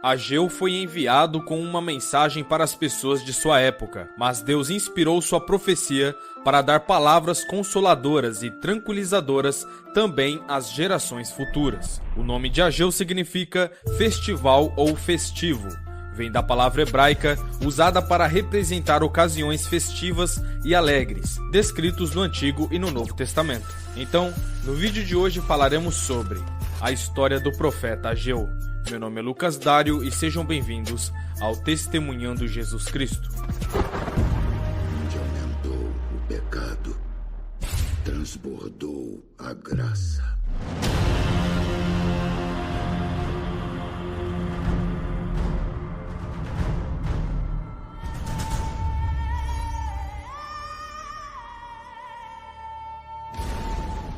Ageu foi enviado com uma mensagem para as pessoas de sua época, mas Deus inspirou sua profecia para dar palavras consoladoras e tranquilizadoras também às gerações futuras. O nome de Ageu significa festival ou festivo. Vem da palavra hebraica usada para representar ocasiões festivas e alegres, descritos no Antigo e no Novo Testamento. Então, no vídeo de hoje falaremos sobre a história do profeta Ageu. Meu nome é Lucas Dário e sejam bem-vindos ao Testemunhando Jesus Cristo. Onde aumentou o pecado, transbordou a graça.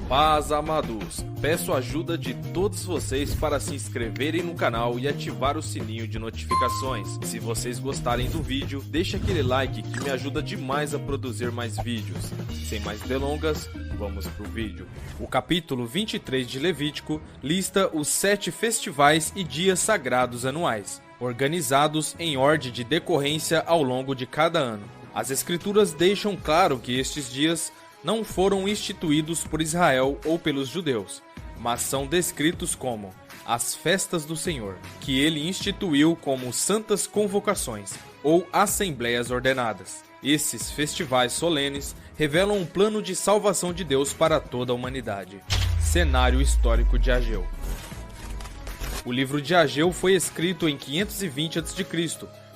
Paz, amados! Peço a ajuda de todos vocês para se inscreverem no canal e ativar o sininho de notificações. Se vocês gostarem do vídeo, deixe aquele like que me ajuda demais a produzir mais vídeos. Sem mais delongas, vamos pro vídeo. O capítulo 23 de Levítico lista os 7 festivais e dias sagrados anuais, organizados em ordem de decorrência ao longo de cada ano. As escrituras deixam claro que estes dias não foram instituídos por Israel ou pelos judeus, mas são descritos como as festas do Senhor, que ele instituiu como santas convocações ou assembleias ordenadas. Esses festivais solenes revelam um plano de salvação de Deus para toda a humanidade. Cenário histórico de Ageu. O livro de Ageu foi escrito em 520 a.C.,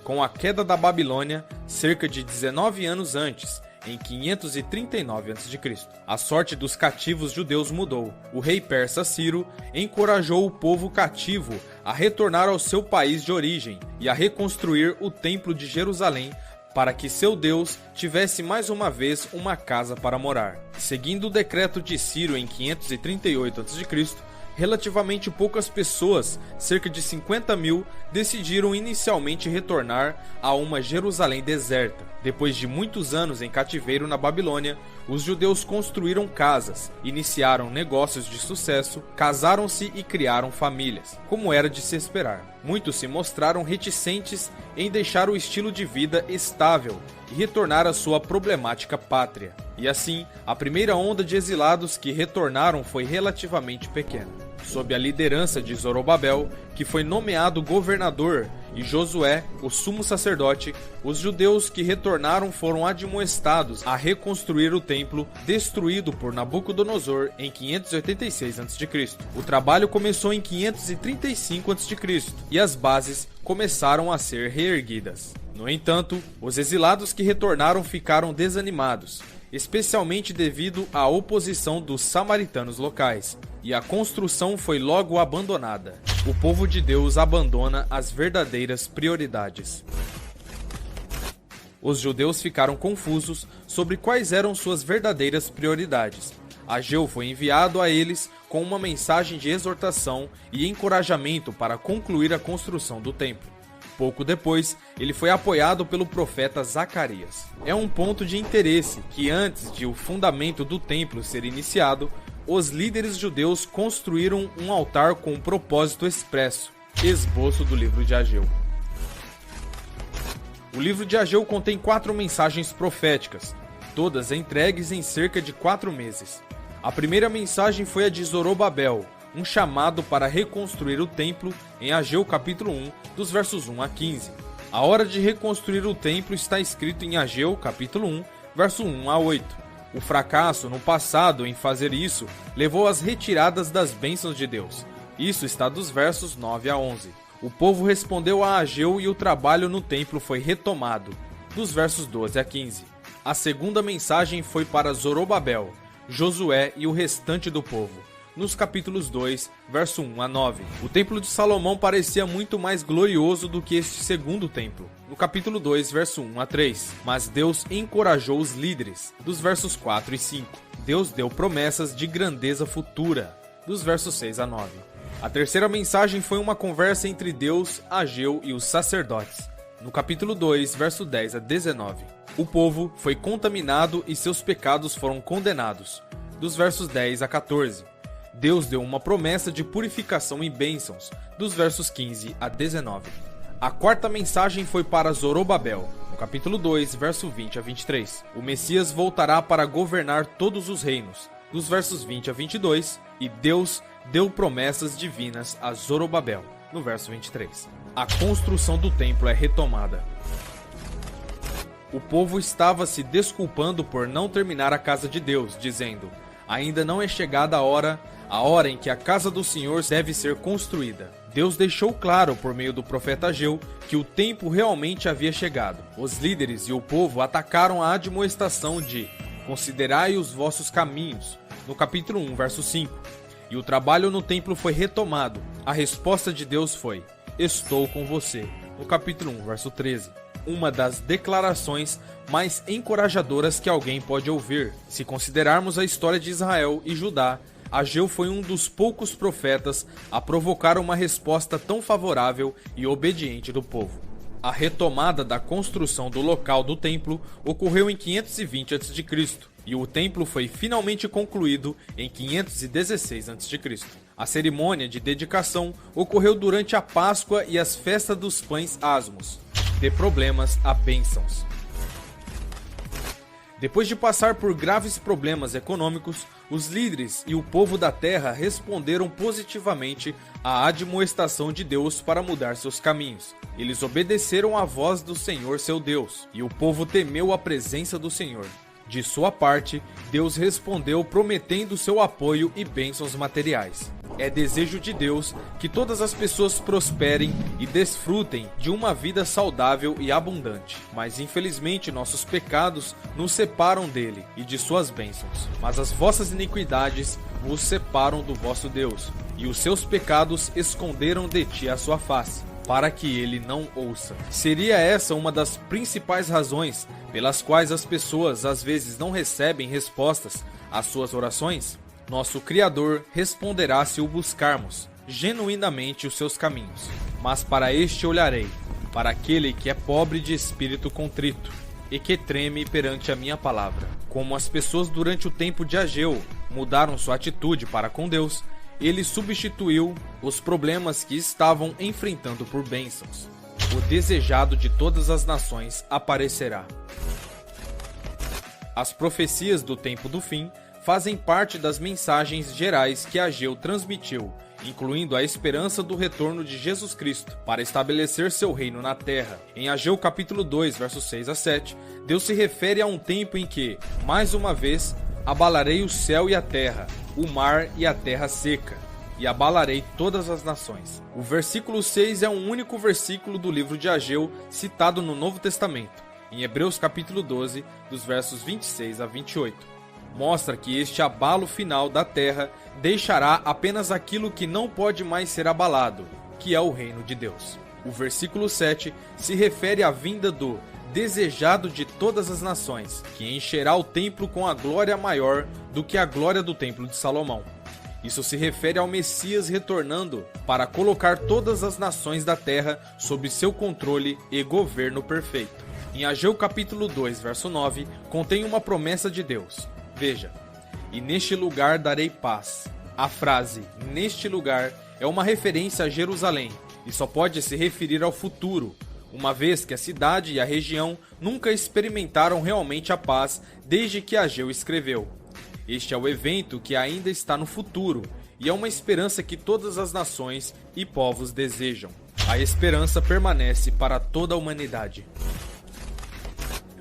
com a queda da Babilônia cerca de 19 anos antes, em 539 a.C. A sorte dos cativos judeus mudou. O rei persa Ciro encorajou o povo cativo a retornar ao seu país de origem e a reconstruir o templo de Jerusalém para que seu Deus tivesse mais uma vez uma casa para morar. Seguindo o decreto de Ciro em 538 a.C., relativamente poucas pessoas, cerca de 50.000, decidiram inicialmente retornar a uma Jerusalém deserta. Depois de muitos anos em cativeiro na Babilônia, os judeus construíram casas, iniciaram negócios de sucesso, casaram-se e criaram famílias, como era de se esperar. Muitos se mostraram reticentes em deixar o estilo de vida estável e retornar à sua problemática pátria. E assim, a primeira onda de exilados que retornaram foi relativamente pequena. Sob a liderança de Zorobabel, que foi nomeado governador, e Josué, o sumo sacerdote, os judeus que retornaram foram admoestados a reconstruir o templo destruído por Nabucodonosor em 586 a.C. O trabalho começou em 535 a.C. e as bases começaram a ser reerguidas. No entanto, os exilados que retornaram ficaram desanimados, especialmente devido à oposição dos samaritanos locais, e a construção foi logo abandonada. O povo de Deus abandona as verdadeiras prioridades. Os judeus ficaram confusos sobre quais eram suas verdadeiras prioridades. Ageu foi enviado a eles com uma mensagem de exortação e encorajamento para concluir a construção do templo. Pouco depois, ele foi apoiado pelo profeta Zacarias. É um ponto de interesse que antes de o fundamento do templo ser iniciado, os líderes judeus construíram um altar com um propósito expresso. Esboço do livro de Ageu. O livro de Ageu contém 4 mensagens proféticas, todas entregues em cerca de 4 meses. A primeira mensagem foi a de Zorobabel, um chamado para reconstruir o templo em Ageu capítulo 1, dos versos 1 a 15. A hora de reconstruir o templo está escrito em Ageu capítulo 1, verso 1 a 8. O fracasso no passado em fazer isso levou às retiradas das bênçãos de Deus. Isso está dos versos 9 a 11. O povo respondeu a Ageu e o trabalho no templo foi retomado, dos versos 12 a 15. A segunda mensagem foi para Zorobabel, Josué e o restante do povo, nos capítulos 2, verso 1 a 9. O templo de Salomão parecia muito mais glorioso do que este segundo templo, no capítulo 2, verso 1 a 3. Mas Deus encorajou os líderes, dos versos 4 e 5. Deus deu promessas de grandeza futura, dos versos 6 a 9. A terceira mensagem foi uma conversa entre Deus, Ageu e os sacerdotes, no capítulo 2, verso 10 a 19. O povo foi contaminado e seus pecados foram condenados, dos versos 10 a 14. Deus deu uma promessa de purificação e bênçãos, dos versos 15 a 19. A quarta mensagem foi para Zorobabel, no capítulo 2, verso 20 a 23. O Messias voltará para governar todos os reinos, dos versos 20 a 22, e Deus deu promessas divinas a Zorobabel, no verso 23. A construção do templo é retomada. O povo estava se desculpando por não terminar a casa de Deus, dizendo: ainda não é chegada a hora em que a casa do Senhor deve ser construída. Deus deixou claro por meio do profeta Ageu que o tempo realmente havia chegado. Os líderes e o povo atacaram a admoestação de considerai os vossos caminhos, no capítulo 1, verso 5. E o trabalho no templo foi retomado. A resposta de Deus foi: estou com você, no capítulo 1, verso 13. Uma das declarações mais encorajadoras que alguém pode ouvir. Se considerarmos a história de Israel e Judá, Ageu foi um dos poucos profetas a provocar uma resposta tão favorável e obediente do povo. A retomada da construção do local do templo ocorreu em 520 a.C. e o templo foi finalmente concluído em 516 a.C. A cerimônia de dedicação ocorreu durante a Páscoa e as festas dos pães asmos. De problemas a bênçãos. Depois de passar por graves problemas econômicos, os líderes e o povo da terra responderam positivamente à admoestação de Deus para mudar seus caminhos. Eles obedeceram à voz do Senhor seu Deus, e o povo temeu a presença do Senhor. De sua parte, Deus respondeu prometendo seu apoio e bênçãos materiais. É desejo de Deus que todas as pessoas prosperem e desfrutem de uma vida saudável e abundante. Mas infelizmente nossos pecados nos separam dele e de suas bênçãos. Mas as vossas iniquidades vos separam do vosso Deus, e os seus pecados esconderam de ti a sua face, para que ele não ouça. Seria essa uma das principais razões pelas quais as pessoas às vezes não recebem respostas às suas orações? Nosso Criador responderá se o buscarmos genuinamente os seus caminhos. Mas para este olharei, para aquele que é pobre de espírito contrito e que treme perante a minha palavra. Como as pessoas durante o tempo de Ageu mudaram sua atitude para com Deus, ele substituiu os problemas que estavam enfrentando por bênçãos. O desejado de todas as nações aparecerá. As profecias do tempo do fim fazem parte das mensagens gerais que Ageu transmitiu, incluindo a esperança do retorno de Jesus Cristo para estabelecer seu reino na terra. Em Ageu capítulo 2, versos 6 a 7, Deus se refere a um tempo em que, mais uma vez, abalarei o céu e a terra, o mar e a terra seca, e abalarei todas as nações. O versículo 6 é um único versículo do livro de Ageu citado no Novo Testamento, em Hebreus capítulo 12, dos versos 26 a 28. Mostra que este abalo final da terra deixará apenas aquilo que não pode mais ser abalado, que é o reino de Deus. O versículo 7 se refere à vinda do desejado de todas as nações, que encherá o templo com a glória maior do que a glória do templo de Salomão. Isso se refere ao Messias retornando para colocar todas as nações da terra sob seu controle e governo perfeito. Em Ageu capítulo 2, verso 9, contém uma promessa de Deus. Veja, e neste lugar darei paz. A frase neste lugar é uma referência a Jerusalém e só pode se referir ao futuro, uma vez que a cidade e a região nunca experimentaram realmente a paz desde que Ageu escreveu. Este é o evento que ainda está no futuro e é uma esperança que todas as nações e povos desejam. A esperança permanece para toda a humanidade.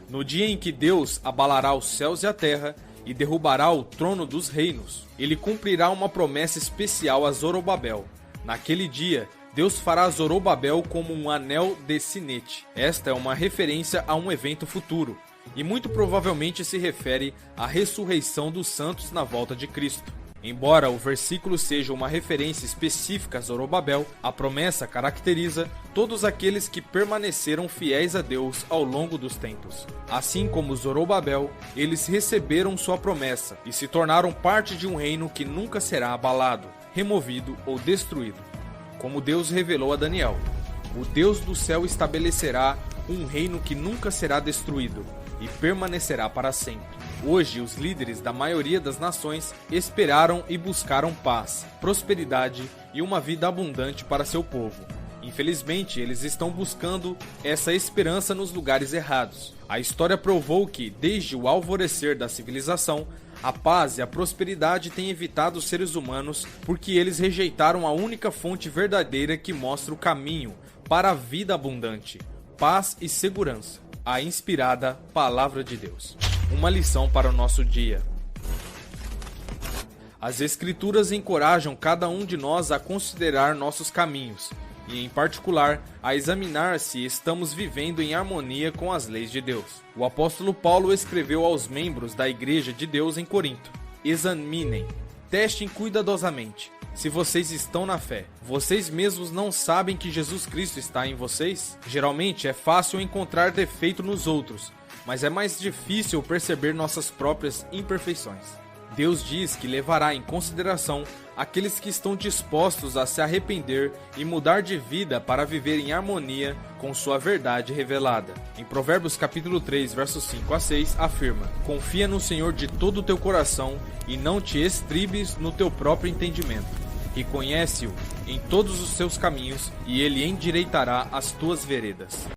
No dia em que Deus abalará os céus e a terra e derrubará o trono dos reinos, ele cumprirá uma promessa especial a Zorobabel. Naquele dia, Deus fará Zorobabel como um anel de sinete. Esta é uma referência a um evento futuro, e muito provavelmente se refere à ressurreição dos santos na volta de Cristo. Embora o versículo seja uma referência específica a Zorobabel, a promessa caracteriza todos aqueles que permaneceram fiéis a Deus ao longo dos tempos. Assim como Zorobabel, eles receberam sua promessa e se tornaram parte de um reino que nunca será abalado, removido ou destruído. Como Deus revelou a Daniel, o Deus do céu estabelecerá um reino que nunca será destruído, e permanecerá para sempre. Hoje, os líderes da maioria das nações esperaram e buscaram paz, prosperidade e uma vida abundante para seu povo. Infelizmente, eles estão buscando essa esperança nos lugares errados. A história provou que, desde o alvorecer da civilização, a paz e a prosperidade têm evitado os seres humanos porque eles rejeitaram a única fonte verdadeira que mostra o caminho para a vida abundante, paz e segurança, a inspirada Palavra de Deus. Uma lição para o nosso dia. As Escrituras encorajam cada um de nós a considerar nossos caminhos e, em particular, a examinar se estamos vivendo em harmonia com as leis de Deus. O apóstolo Paulo escreveu aos membros da Igreja de Deus em Corinto: examinem, testem cuidadosamente se vocês estão na fé. Vocês mesmos não sabem que Jesus Cristo está em vocês? Geralmente é fácil encontrar defeito nos outros, mas é mais difícil perceber nossas próprias imperfeições. Deus diz que levará em consideração aqueles que estão dispostos a se arrepender e mudar de vida para viver em harmonia com sua verdade revelada. Em Provérbios capítulo 3, versos 5 a 6, afirma: confia no Senhor de todo o teu coração e não te estribes no teu próprio entendimento. Reconhece-o em todos os seus caminhos e ele endireitará as tuas veredas.